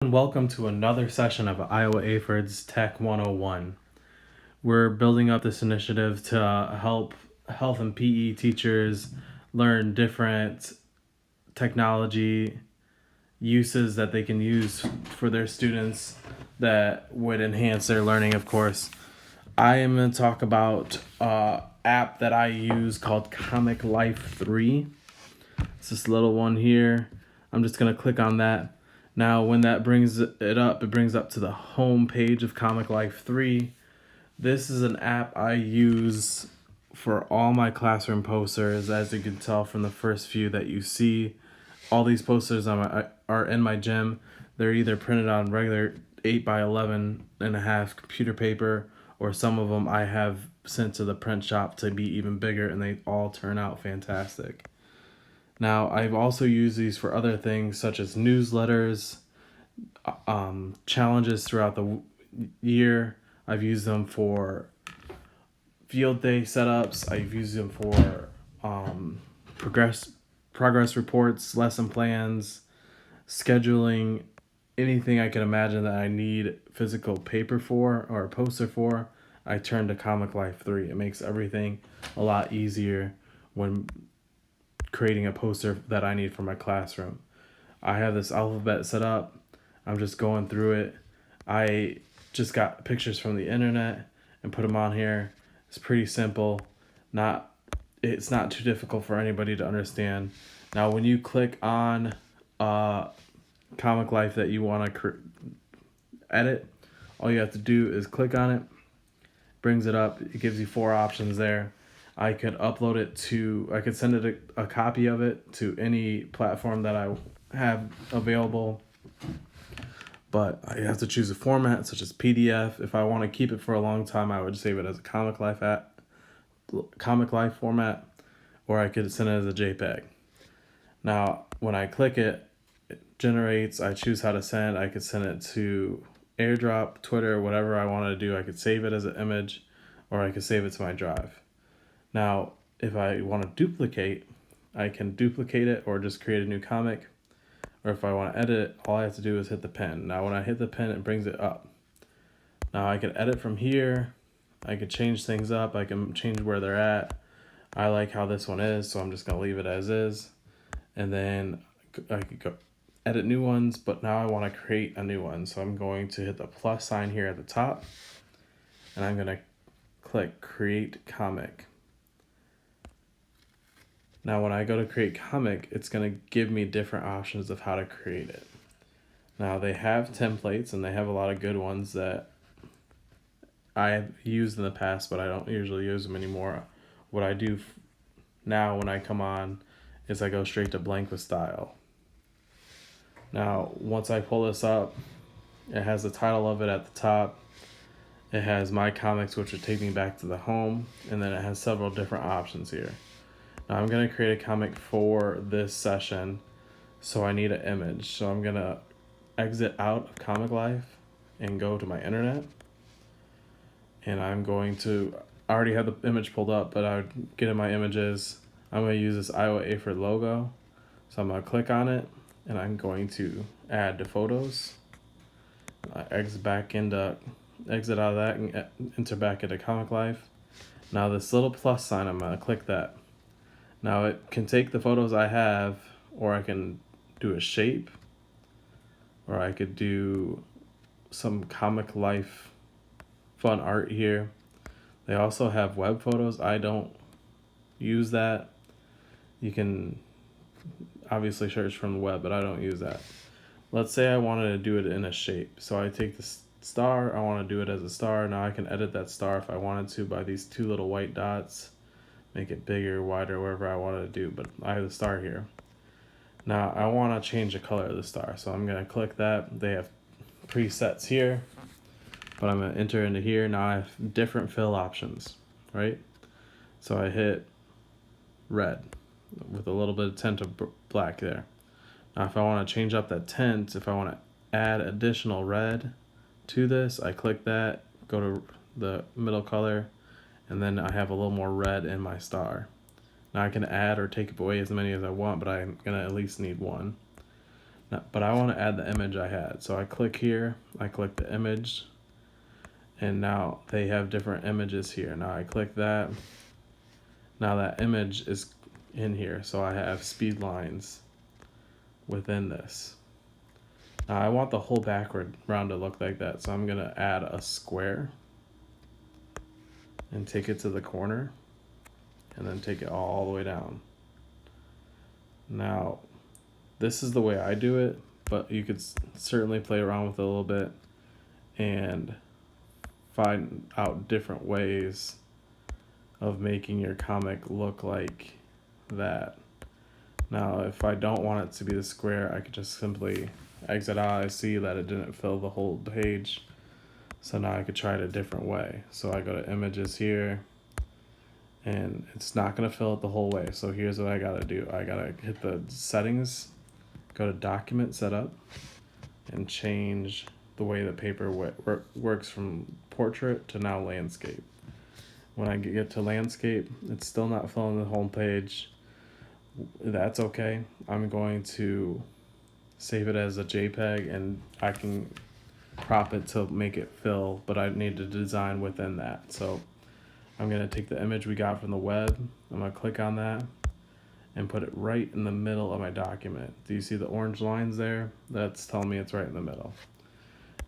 And welcome to another session of IAHPERD's Tech 101. We're building up this initiative to help health and PE teachers learn different technology uses that they can use for their students that would enhance their learning, of course. I am going to talk about an app that I use called Comic Life 3. It's this little one here. I'm just going to click on that. Now, when that brings it brings up to the home page of Comic Life 3. This is an app I use for all my classroom posters. As you can tell from the first few that you see, all these posters are in my gym. They're either printed on regular 8x11.5 computer paper, or some of them I have sent to the print shop to be even bigger, and they all turn out fantastic. Now, I've also used these for other things such as newsletters, challenges throughout the year. I've used them for field day setups. I've used them for progress reports, lesson plans, scheduling, anything I can imagine that I need physical paper for or a poster for. I turn to Comic Life 3. It makes everything a lot easier when creating a poster that I need for my classroom. I have this alphabet set up. I'm just going through it. I just got pictures from the internet and put them on here. It's pretty simple. It's not too difficult for anybody to understand. Now, when you click on Comic Life that you want to edit, all you have to do is click on it. Brings it up. It gives you 4 options there. I could upload it I could send it a copy of it to any platform that I have available. But I have to choose a format such as PDF. If I want to keep it for a long time, I would save it as a Comic Life format, or I could send it as a JPEG. Now, when I click it, it generates. I choose how to send. I could send it to AirDrop, Twitter, whatever I wanted to do. I could save it as an image, or I could save it to my drive. Now, if I want to duplicate, I can duplicate it or just create a new comic. Or if I want to edit it, all I have to do is hit the pen. Now, when I hit the pen, it brings it up. Now, I can edit from here. I can change things up. I can change where they're at. I like how this one is, so I'm just going to leave it as is. And then I could go edit new ones, but now I want to create a new one. So I'm going to hit the plus sign here at the top, and I'm going to click Create Comic. Now, when I go to create comic, it's going to give me different options of how to create it. Now, they have templates, and they have a lot of good ones that I have used in the past, but I don't usually use them anymore. What I do now when I come on is I go straight to blank with style. Now, once I pull this up, it has the title of it at the top. It has my comics, which would take me back to the home, and then it has several different options here. Now I'm going to create a comic for this session, so I need an image. So I'm going to exit out of Comic Life and go to my internet. And I already have the image pulled up, but I would get in my images. I'm going to use this IAHPERD logo. So I'm going to click on it, and I'm going to add to photos. I exit out of that and enter back into Comic Life. Now this little plus sign, I'm going to click that. Now it can take the photos I have, or I can do a shape, or I could do some Comic Life fun art here. They also have web photos. I don't use that. You can obviously search from the web, but I don't use that. Let's say I wanted to do it in a shape. So I take the star, I want to do it as a star. Now I can edit that star if I wanted to by these 2 little white dots. Make it bigger, wider, wherever I wanted to do, but I have the star here. Now I want to change the color of the star, so I'm going to click that. They have presets here, but I'm going to enter into here. Now I have different fill options, right? So I hit red with a little bit of tint of black there. Now if I want to change up that tint, if I want to add additional red to this, I click that, go to the middle color, and then I have a little more red in my star. Now I can add or take away as many as I want, but I'm going to at least need one. But I want to add the image I had. So I click here, I click the image, and now they have different images here. Now I click that. Now that image is in here, so I have speed lines within this. Now I want the whole background to look like that, so I'm gonna add a square and take it to the corner and then take it all the way down. Now, this is the way I do it, but you could certainly play around with it a little bit and find out different ways of making your comic look like that. Now, if I don't want it to be the square, I could just simply exit out. I see that it didn't fill the whole page, so now I could try it a different way. So I go to images here, and it's not going to fill it the whole way. So here's what I got to do. I got to hit the settings, go to document setup, and change the way the paper works from portrait to now landscape. When I get to landscape, it's still not filling the whole page. That's okay. I'm going to save it as a JPEG, and I can crop it to make it fill, but I need to design within that. So I'm going to take the image we got from the web, I'm going to click on that and put it right in the middle of my document. Do you see the orange lines there? That's telling me it's right in the middle.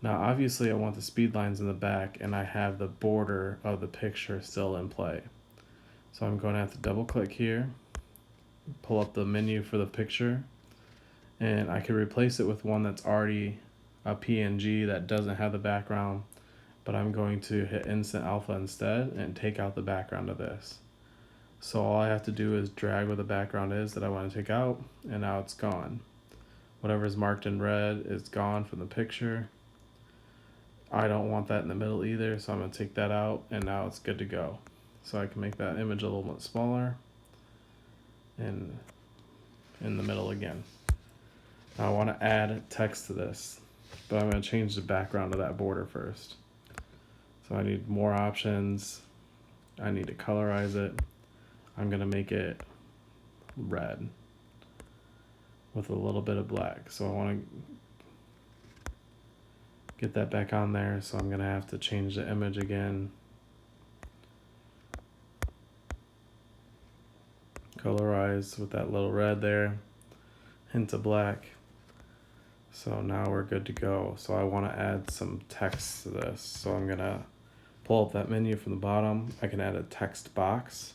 Now obviously I want the speed lines in the back, and I have the border of the picture still in play. So I'm going to have to double click here, pull up the menu for the picture, and I could replace it with one that's already a PNG that doesn't have the background, but I'm going to hit Instant Alpha instead and take out the background of this. So all I have to do is drag where the background is that I want to take out, and now it's gone. Whatever is marked in red is gone from the picture. I don't want that in the middle either, so I'm going to take that out, and now it's good to go. So I can make that image a little bit smaller and in the middle again. Now I want to add text to this, but I'm going to change the background of that border first. So I need more options. I need to colorize it. I'm going to make it red with a little bit of black. So I want to get that back on there. So I'm going to have to change the image again. Colorize with that little red there, hint of black. So now we're good to go. So I want to add some text to this. So I'm going to pull up that menu from the bottom. I can add a text box,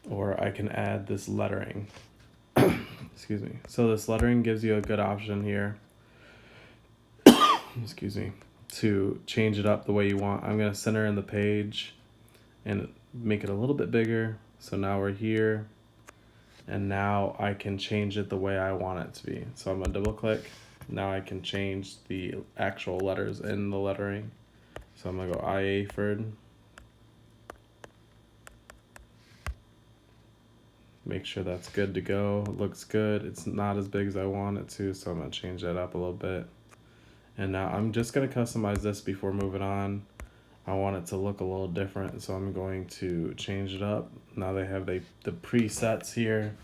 or I can add this lettering. Excuse me. So this lettering gives you a good option here. Excuse me. To change it up the way you want. I'm going to center in the page and make it a little bit bigger. So now we're here, and now I can change it the way I want it to be. So I'm going to double click. Now I can change the actual letters in the lettering. So I'm going to go IAHPERD. Make sure that's good to go. It looks good. It's not as big as I want it to, so I'm going to change that up a little bit. And now I'm just going to customize this before moving on. I want it to look a little different, so I'm going to change it up. Now they have the presets here.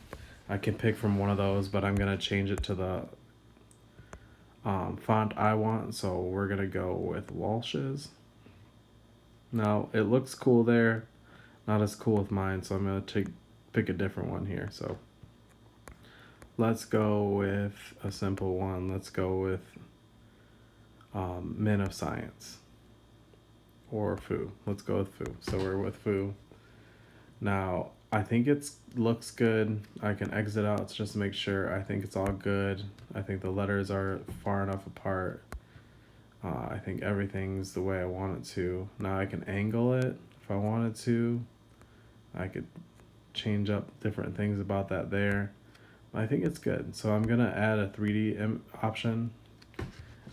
I can pick from one of those, but I'm going to change it to the font I want, so we're going to go with Walsh's. Now it looks cool there, not as cool with mine, so I'm going to pick a different one here. So let's go with a simple one. Let's go with Men of Science or Foo. Let's go with Foo. So we're with Foo. Now I think it looks good. I can exit out just to make sure. I think it's all good. I think the letters are far enough apart. I think everything's the way I want it to. Now I can angle it if I wanted to. I could change up different things about that there. I think it's good. So I'm gonna add a 3D option.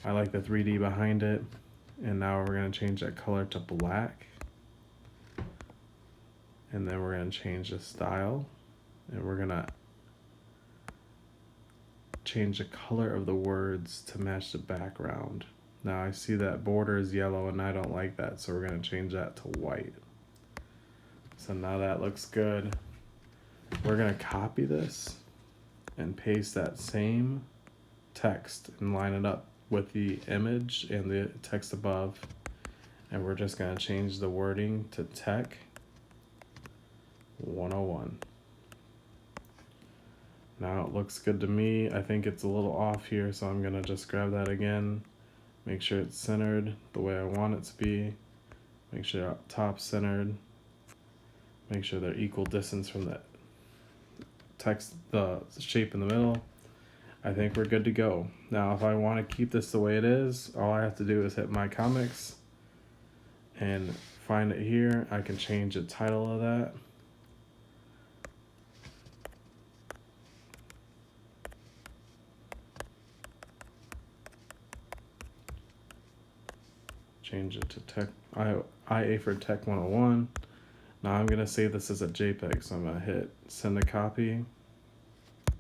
I like the 3D behind it. And now we're gonna change that color to black. And then we're gonna change the style. And we're gonna change the color of the words to match the background. Now I see that border is yellow and I don't like that, so we're gonna change that to white. So now that looks good. We're gonna copy this and paste that same text and line it up with the image and the text above. And we're just going to change the wording to Tech 101. Now it looks good to me. I think it's a little off here, so I'm going to just grab that again. Make sure it's centered the way I want it to be. Make sure top centered. Make sure they're equal distance from the text, the shape in the middle. I think we're good to go. Now, if I want to keep this the way it is, all I have to do is hit My Comics and find it here. I can change the title of that. Change it to IAHPERD Tech 101. Now I'm going to save this as a JPEG, so I'm going to hit Send a Copy,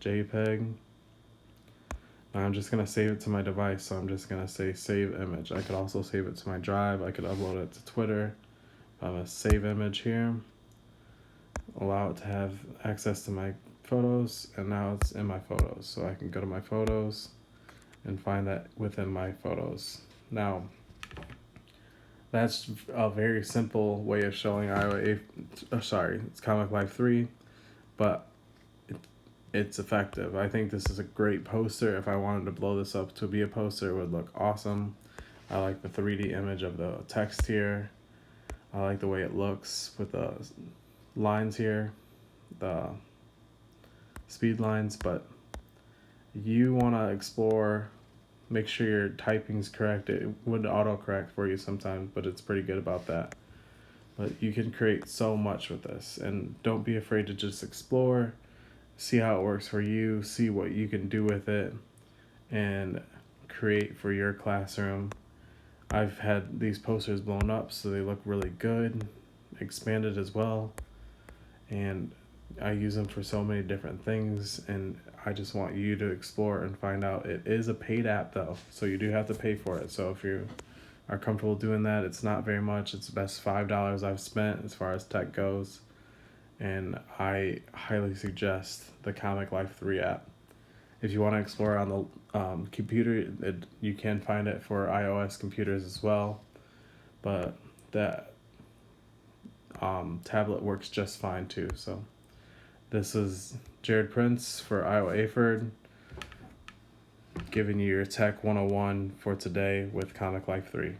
JPEG. Now I'm just going to save it to my device, so I'm just going to say Save Image. I could also save it to my drive. I could upload it to Twitter. I'm going to save image here. Allow it to have access to my photos, and now it's in my photos. So I can go to my photos and find that within my photos. Now, that's a very simple way of showing it's Comic Life 3, but it's effective. I think this is a great poster. If I wanted to blow this up to be a poster, it would look awesome. I like the 3D image of the text here. I like the way it looks with the lines here, the speed lines, but you want to explore. Make sure your typing's correct. It would autocorrect for you sometimes, but it's pretty good about that. But you can create so much with this, and don't be afraid to just explore, see how it works for you, see what you can do with it, and create for your classroom. I've had these posters blown up, so they look really good, expanded as well, and I use them for so many different things, and I just want you to explore and find out. It is a paid app though, so you do have to pay for it. So if you are comfortable doing that, it's not very much. It's the best $5 I've spent as far as tech goes, and I highly suggest the Comic Life 3 app. If you want to explore on the computer, you can find it for iOS computers as well, but that tablet works just fine too. So this is JarydPrince for IAHPERD, giving you your Tech 101 for today with Comic Life 3.